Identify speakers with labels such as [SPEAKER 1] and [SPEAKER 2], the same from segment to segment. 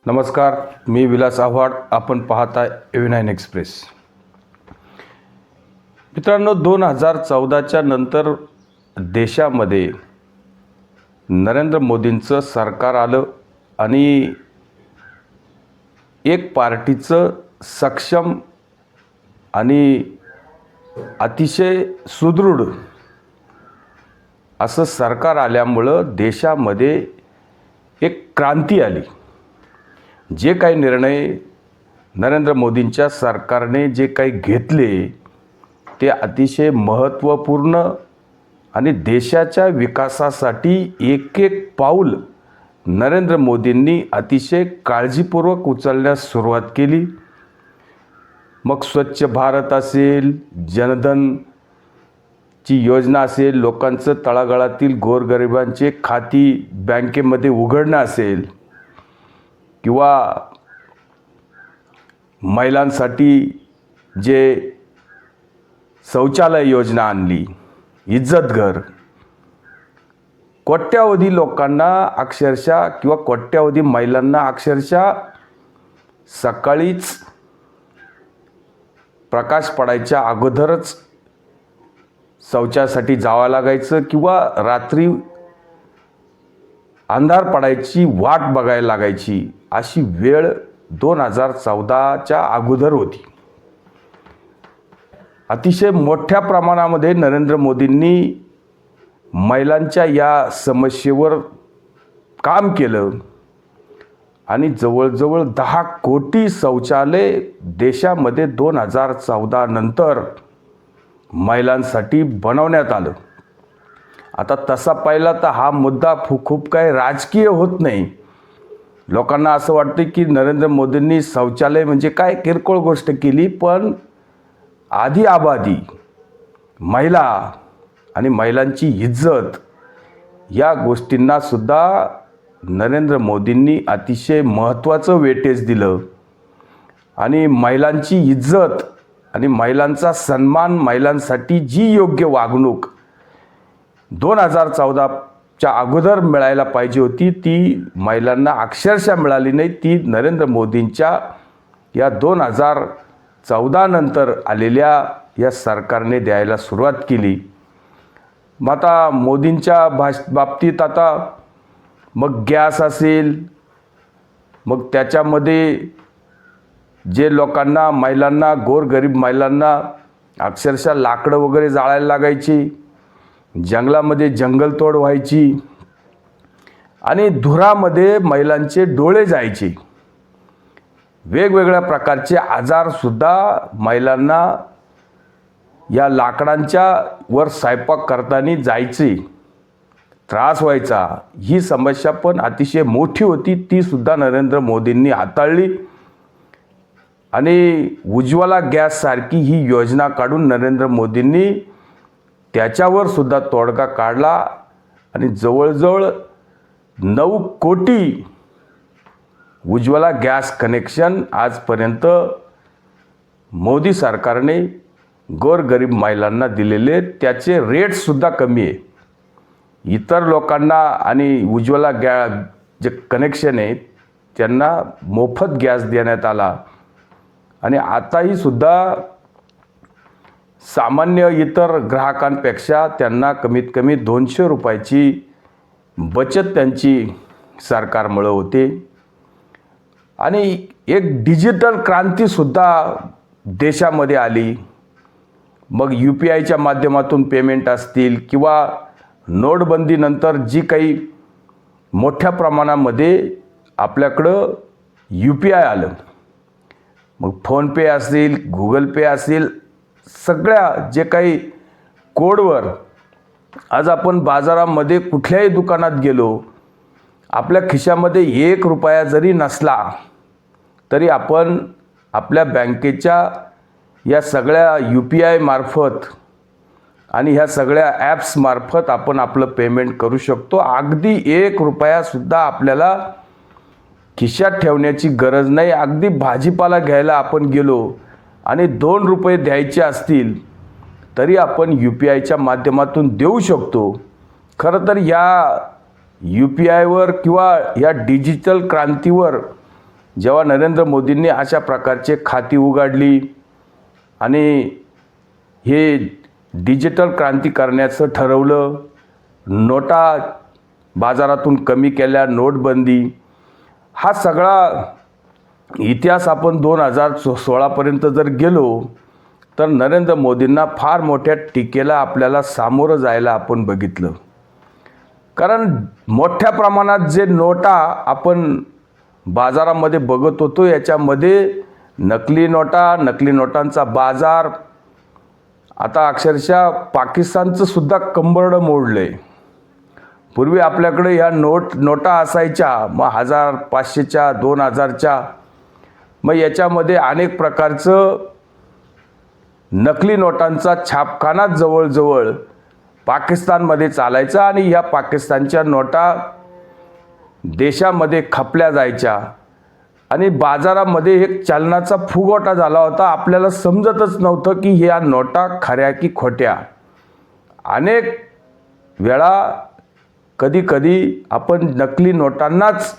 [SPEAKER 1] नमस्कार, मी विलास आव्हाड. आपण पाहताय A9 एक्सप्रेस. मित्रांनो, 2014च्या नंतर देशामध्ये नरेंद्र मोदींचं सरकार आलं आणि एक पार्टीचं सक्षम आणि अतिशय सुदृढ असं सरकार आल्यामुळं देशामध्ये एक क्रांती आली. जे काही निर्णय नरेंद्र मोदींच्या सरकारने जे काही घेतले ते अतिशय महत्त्वपूर्ण आणि देशाच्या विकासासाठी एक एक पाऊल नरेंद्र मोदींनी अतिशय काळजीपूर्वक उचलण्यास सुरुवात केली. मग स्वच्छ भारत असेल, जनधनची योजना असेल, लोकांचं तळागाळातील गोरगरिबांचे खाती बँकेमध्ये उघडणं असेल, किंवा महिलांसाठी जे शौचालय योजना आणली, इज्जतघर, कोट्यावधी लोकांना अक्षरशः किंवा कोट्यावधी महिलांना अक्षरशः सकाळीच प्रकाश पडायच्या अगोदरच शौचासाठी जावं लागायचं किंवा रात्री अंधार पडायची वाट बघायला लागायची. अशी वेळ 2014च्या अगोदर होती. अतिशय मोठ्या प्रमाणामध्ये नरेंद्र मोदींनी महिलांच्या या समस्येवर काम केलं आणि जवळजवळ 10 कोटी शौचालय देशामध्ये 2014 नंतर महिलांसाठी बनवण्यात आलं. आता तसा पाहिला तर हा मुद्दा खूप काही राजकीय होत नाही. लोकांना असं वाटतं की नरेंद्र मोदींनी शौचालय म्हणजे काय किरकोळ गोष्ट केली, पण आधी आबादी, महिला आणि महिलांची इज्जत या गोष्टींना सुद्धा नरेंद्र मोदींनी अतिशय महत्त्वाचं वेटेज दिलं. आणि महिलांची इज्जत आणि महिलांचा सन्मान, महिलांसाठी जी योग्य वागणूक 2014च्या अगोदर मिळायला पाहिजे होती ती महिलांना अक्षरशः मिळाली नाही. ती नरेंद्र मोदींच्या या 2014 नंतर आलेल्या या सरकारने द्यायला सुरुवात केली. मग आता मोदींच्या बाबतीत आता मग गॅस असेल, मग त्याच्यामध्ये जे लोकांना, महिलांना, गोरगरीब महिलांना अक्षरशः लाकडं वगैरे जाळायला लागायची, जंगलामध्ये जंगलतोड व्हायची आणि धुरामध्ये महिलांचे डोळे जायचे. वेगवेगळ्या प्रकारचे आजारसुद्धा महिलांना या लाकडांच्या वर स्वयंपाक करताना जायचे, त्रास व्हायचा. ही समस्या पण अतिशय मोठी होती, ती सुद्धा नरेंद्र मोदींनी हाताळली. आणि उज्ज्वला गॅससारखी ही योजना काढून नरेंद्र मोदींनी त्याच्यावर सुद्धा तोडगा काढला आणि जवळजवळ 9 कोटी उज्ज्वला गॅस कनेक्शन आजपर्यंत मोदी सरकारने गोरगरीब महिलांना दिलेले. त्याचे रेटसुद्धा कमी आहे. इतर लोकांना आणि उज्ज्वला जे कनेक्शन आहे त्यांना मोफत गॅस देण्यात आला. आणि आताही सुद्धा सामान्य इतर ग्राहकांपेक्षा त्यांना कमीत कमी 200 रुपयाची बचत त्यांची सरकारमुळे होते. आणि एक डिजिटल क्रांतीसुद्धा देशामध्ये आली. मग UPIच्या माध्यमातून पेमेंट असतील किंवा नोटबंदीनंतर जी काही मोठ्या प्रमाणामध्ये आपल्याकडं UPI आलं, मग फोनपे असेल, गुगल पे असेल, सगळ्या जे काही कोडवर आज आपण बाजारामध्ये कुठल्याही दुकानात गेलो, आपल्या खिशामध्ये 1 रुपया जरी नसला तरी आपण आपल्या बँकेच्या या सगळ्या UPI मार्फत आणि ह्या सगळ्या ॲप्स मार्फत आपण आपलं पेमेंट करू शकतो. अगदी 1 रुपयासुद्धा आपल्याला खिशात ठेवण्याची गरज नाही. अगदी भाजीपाला घ्यायला आपण गेलो आणि 2 रुपये द्यायचे असतील तरी आपण UPIच्या माध्यमातून देऊ शकतो. खरं तर या UPIवर किंवा या डिजिटल क्रांतीवर जेव्हा नरेंद्र मोदींनी अशा प्रकारचे खाती उघडली आणि हे डिजिटल क्रांती करण्याचं ठरवलं, नोटा बाजारातून कमी केल्या, नोटबंदी, हा सगळा इतिहास आपण 2016पर्यंत जर गेलो तर नरेंद्र मोदींना फार मोठ्या टीकेला आपल्याला सामोरं जायला आपण बघितलं. कारण मोठ्या प्रमाणात जे नोटा आपण बाजारामध्ये बघत होतो, याच्यामध्ये नकली नोटांचा बाजार, आता अक्षरशः पाकिस्तानचं सुद्धा कंबरडं मोडलं आहे. पूर्वी आपल्याकडे ह्या नोटा असायच्या, मग 1000, 500च्या, 2000च्या, मग याच्यामध्ये अनेक प्रकारचं नकली नोटांचा छापखाना जवळजवळ पाकिस्तानमध्ये चालायचा आणि या पाकिस्तानच्या नोटा देशामध्ये खपल्या जायच्या आणि बाजारामध्ये एक चलनाचा फुगवटा झाला होता. आपल्याला समजतच नव्हतं की ह्या नोटा खऱ्या की खोट्या. अनेक वेळा कधी आपण नकली नोटांनाच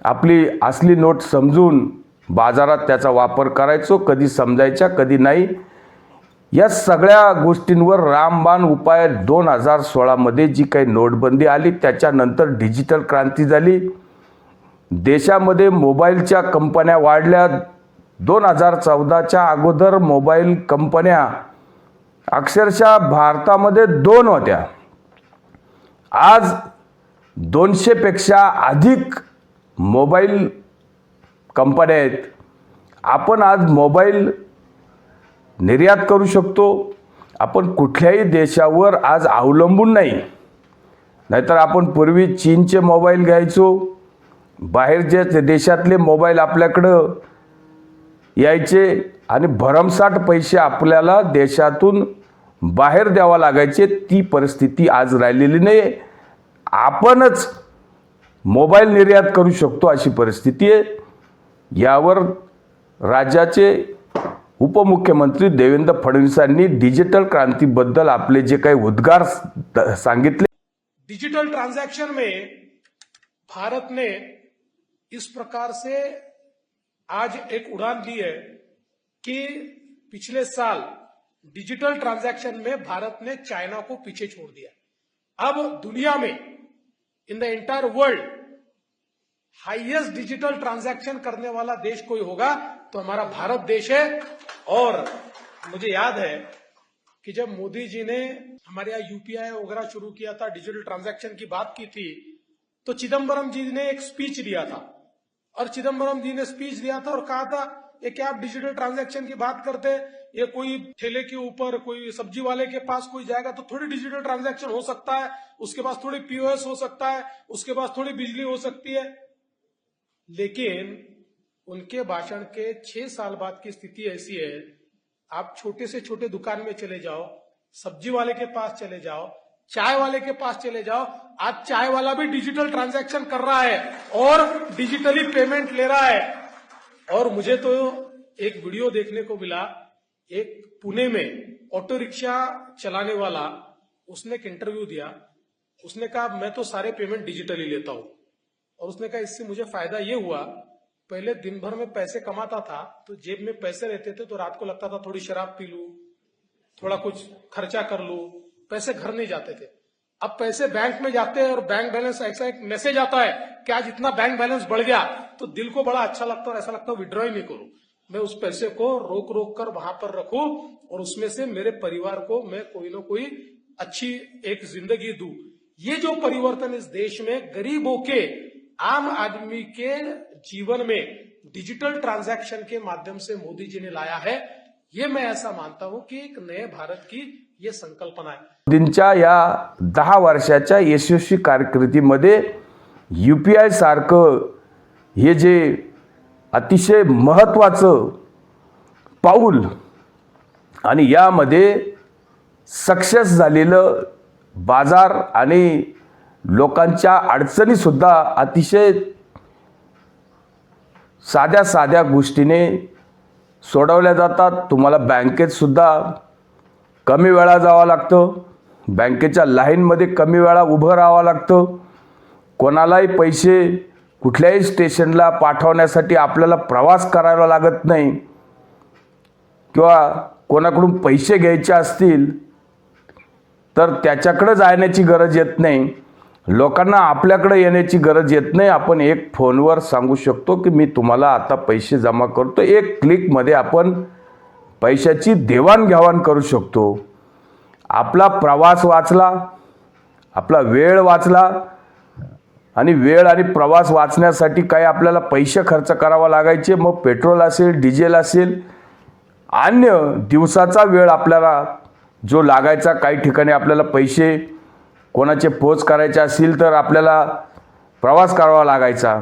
[SPEAKER 1] आपली असली नोट समजून बाजारात त्याचा वापर करायचो, कधी समजायच्या कधी नाही. या सगळ्या गोष्टींवर रामबाण उपाय 2016मध्ये जी काही नोटबंदी आली, त्याच्यानंतर डिजिटल क्रांती झाली. देशामध्ये मोबाईलच्या कंपन्या वाढल्या. 2014च्या अगोदर मोबाईल कंपन्या अक्षरशः भारतामध्ये 2 होत्या. आज 200पेक्षा अधिक मोबाईल कंपन्या आहेत. आपण आज मोबाईल निर्यात करू शकतो. आपण कुठल्याही देशावर आज अवलंबून नाही. नाहीतर आपण पूर्वी चीनचे मोबाईल घ्यायचो, बाहेरच्या देशातले मोबाईल आपल्याकडं यायचे आणि भरमसाठ पैसे आपल्याला देशातून बाहेर द्यावा लागायचे. ती परिस्थिती आज राहिलेली नाही. आपणच मोबाईल निर्यात करू शकतो अशी परिस्थिती आहे. यावर राज्याचे उपमुख्यमंत्री देवेंद्र फडणवीसांनी डिजिटल क्रांतीबद्दल आपले जे काही उद्गार सांगितले.
[SPEAKER 2] डिजिटल ट्रांजैक्शन में भारत ने इस प्रकार से आज एक उड़ान ली है कि पिछले साल डिजिटल ट्रांजैक्शन में भारत ने चाइना को पीछे छोड़ दिया. अब दुनिया में in the entire world highest digital transaction करने वाला देश कोई होगा तो हमारा भारत देश है. और मुझे याद है कि जब मोदी जी ने हमारे यहाँ यूपीआई वगैरह शुरू किया था, डिजिटल ट्रांजैक्शन की बात की थी, तो चिदम्बरम जी ने एक स्पीच दिया था. और चिदम्बरम जी ने स्पीच दिया था और कहा था ये क्या आप डिजिटल ट्रांजैक्शन की बात करते, ये कोई ठेले के ऊपर कोई सब्जी वाले के पास कोई जाएगा तो थोड़ी डिजिटल ट्रांजैक्शन हो सकता है, उसके पास थोड़ी पीओएस हो सकता है, उसके पास थोड़ी बिजली हो सकती है. लेकिन उनके भाषण के 6 साल बाद की स्थिति ऐसी है, आप छोटे से छोटे दुकान में चले जाओ, सब्जी वाले के पास चले जाओ, चाय वाले के पास चले जाओ, आज चाय वाला भी डिजिटल ट्रांजैक्शन कर रहा है और डिजिटली पेमेंट ले रहा है. और मुझे तो एक वीडियो देखने को मिला, एक पुणे में ऑटो रिक्शा चलाने वाला, उसने एक इंटरव्यू दिया. उसने कहा मैं तो सारे पेमेंट डिजिटली लेता हूं. और उसने कहा इससे मुझे फायदा ये हुआ, पहले दिन भर में पैसे कमाता था तो जेब में पैसे रहते थे तो रात को लगता था थोड़ी शराब पी लूं, थोड़ा कुछ खर्चा कर लूं, पैसे घर नहीं जाते थे. अब पैसे बैंक में जाते हैं और बैंक बैलेंस, ऐसा एक मैसेज आता है कि आज इतना बैंक बैलेंस बढ़ गया, तो दिल को बड़ा अच्छा लगता है और ऐसा लगता है विड्रॉ ही नहीं करूं, मैं उस पैसे को रोक रोक कर वहां पर रखूं और उसमें से मेरे परिवार को मैं कोई ना कोई अच्छी एक जिंदगी दूं. ये जो परिवर्तन इस देश में गरीबों के, आम आदमी के जीवन में डिजिटल ट्रांजैक्शन के माध्यम से मोदी जी ने लाया है, ये मैं ऐसा मानता हूं कि एक नए भारत की ये संकल्पना है.
[SPEAKER 1] मोदींच्या या 10 वर्षाच्या यशस्वी कारकिर्दीमध्ये यूपीआय सारखं हे जे अतिशय महत्त्वाचं पाऊल आणि यामध्ये सक्सेस झालेलं बाजार आणि लोकांच्या अडचणीसुद्धा अतिशय साध्या साध्या गोष्टीने सोडवल्या जातात. तुम्हाला बँकेत सुद्धा कमी वेळा जावं लागतं, बँकेच्या लाईनमध्ये कमी वेळा उभं राहावं लागतं, कोणालाही पैसे कुठल्याही स्टेशनला पाठवण्यासाठी आपल्याला प्रवास करावा लागत नाही किंवा कोणाकडून पैसे घ्यायचे असतील तर त्याच्याकडे जाण्याची गरज येत नाही. लोकांना आपल्याकडे येण्याची गरज येत नाही. आपण एक फोनवर सांगू शकतो की मी तुम्हाला आता पैसे जमा करतो. एक क्लिकमध्ये आपण पैशाची देवाणघेवाण करू शकतो. आपला प्रवास वाचला, आपला वेळ वाचला. आणि वेळ आणि प्रवास वाचण्यासाठी काही आपल्याला पैसे खर्च करावा लागायचे. मग पेट्रोल असेल, डिझेल असेल, अन्य दिवसाचा वेळ आपल्याला जो लागायचा, काही ठिकाणी आपल्याला पैसे कोणाचे पोच करायचे असतील तर आपल्याला प्रवास करावा लागायचा.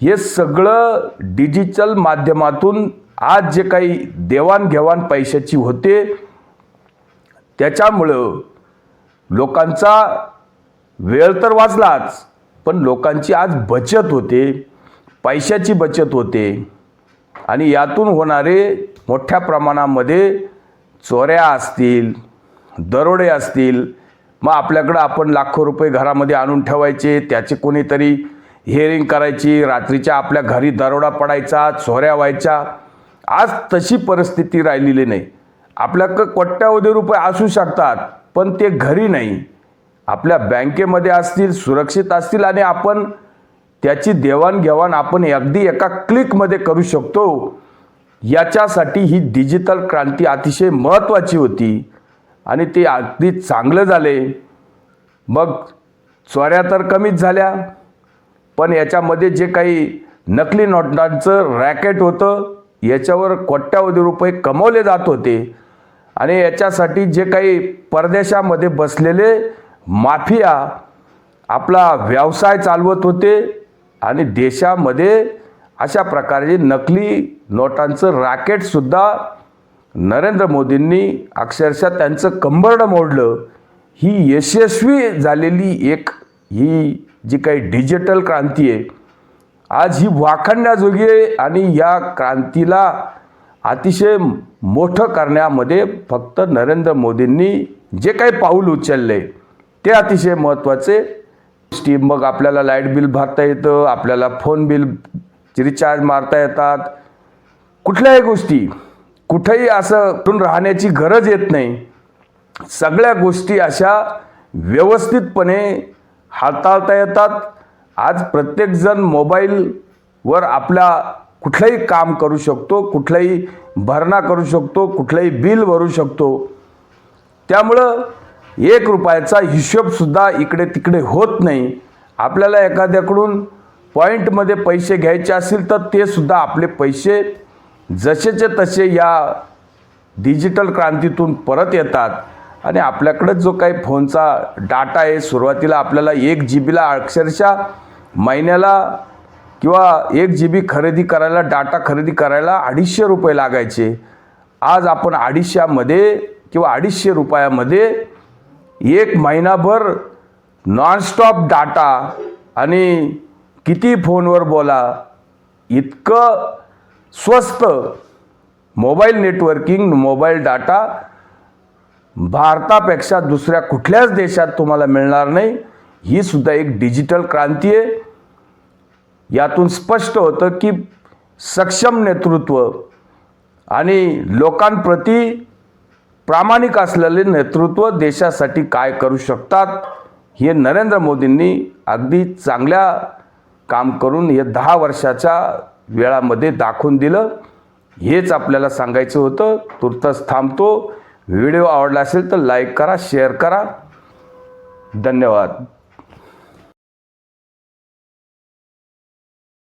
[SPEAKER 1] हे सगळं डिजिटल माध्यमातून आज जे काही देवाणघेवाण पैशाची होते त्याच्यामुळं लोकांचा वेळ तर वाचलाच, पण लोकांची आज बचत होते, पैशाची बचत होते. आणि यातून होणारे मोठ्या प्रमाणामध्ये चोऱ्या असतील, दरोडे असतील. मग आपल्याकडं आपण लाखो रुपये घरामध्ये आणून ठेवायचे, त्याचे कोणीतरी हिअरिंग करायची, रात्रीच्या आपल्या घरी दरोडा पडायचा, चोऱ्या व्हायच्या. आज तशी परिस्थिती राहिलेली नाही. आपल्याकडं कोट्यावधी रुपये असू शकतात पण ते घरी नाही, आपल्या बँकेमध्ये असतील, सुरक्षित असतील आणि आपण त्याची देवाणघेवाण आपण अगदी एका क्लिकमध्ये करू शकतो. याच्यासाठी ही डिजिटल क्रांती अतिशय महत्त्वाची होती आणि ते अगदी चांगलं झाले. मग चोऱ्या तर कमीच झाल्या, पण याच्यामध्ये जे काही नकली नोटांचं रॅकेट होतं याच्यावर कोट्यावधी रुपये कमवले जात होते. आणि याच्यासाठी जे काही परदेशामध्ये बसलेले माफिया आपला व्यवसाय चालवत होते आणि देशामध्ये अशा प्रकारे नकली नोटांचं रॅकेटसुद्धा नरेंद्र मोदींनी अक्षरशः त्यांचं कंबरडं मोडलं. ही यशस्वी झालेली ही जी काही डिजिटल क्रांती आहे आज ही वाखाणण्याजोगी आहे. आणि या क्रांतीला अतिशय मोठं करण्यामध्ये फक्त नरेंद्र मोदींनी जे काही पाऊल उचलले ते अतिशय महत्त्वाचे. मग आपल्याला लाईट बिल भरता येतं, आपल्याला फोन बिल रिचार्ज मारता येतात, कुठल्याही गोष्टी कुठेही असं करून राहण्याची गरज येत नाही. सगळ्या गोष्टी अशा व्यवस्थितपणे हाताळता येतात. आज प्रत्येकजण मोबाईलवर आपला कुठलंही काम करू शकतो, कुठलाही भरणा करू शकतो, कुठलंही बिल भरू शकतो. त्यामुळं 1 रुपयाचा हिशोबसुद्धा इकडे तिकडे होत नाही. आपल्याला एखाद्याकडून पॉईंटमध्ये पैसे घ्यायचे असतील तर ते सुद्धा आपले पैसे जसेचे तसे या डिजिटल क्रांतीतून परत येतात. आणि आपल्याकडं जो काही फोनचा डाटा आहे, सुरुवातीला आपल्याला 1 GB अक्षरशः महिन्याला किंवा 1 GB खरेदी करायला, डाटा खरेदी करायला 250 रुपये लागायचे. आज आपण 250मध्ये किंवा 250 रुपयामध्ये 1 महिनाभर नॉनस्टॉप डाटा आणि किती फोनवर बोला, इतकं स्वस्त मोबाईल नेटवर्किंग, मोबाईल डाटा भारतापेक्षा दुसऱ्या कुठल्याच देशात तुम्हाला मिळणार नाही. ही सुद्धा एक डिजिटल क्रांती आहे. यातून स्पष्ट होतं की सक्षम नेतृत्व आणि लोकांप्रती प्रामाणिक असलेले नेतृत्व देशासाठी काय करू शकतात हे नरेंद्र मोदींनी अगदी चांगल्या काम करून हे 10 वर्षाच्या वेळामध्ये दाखवून दिलं. हेच आपल्याला सांगायचं होतं. तुर्तच थांबतो. व्हिडिओ आवडला असेल तर लाईक करा, शेअर करा. धन्यवाद.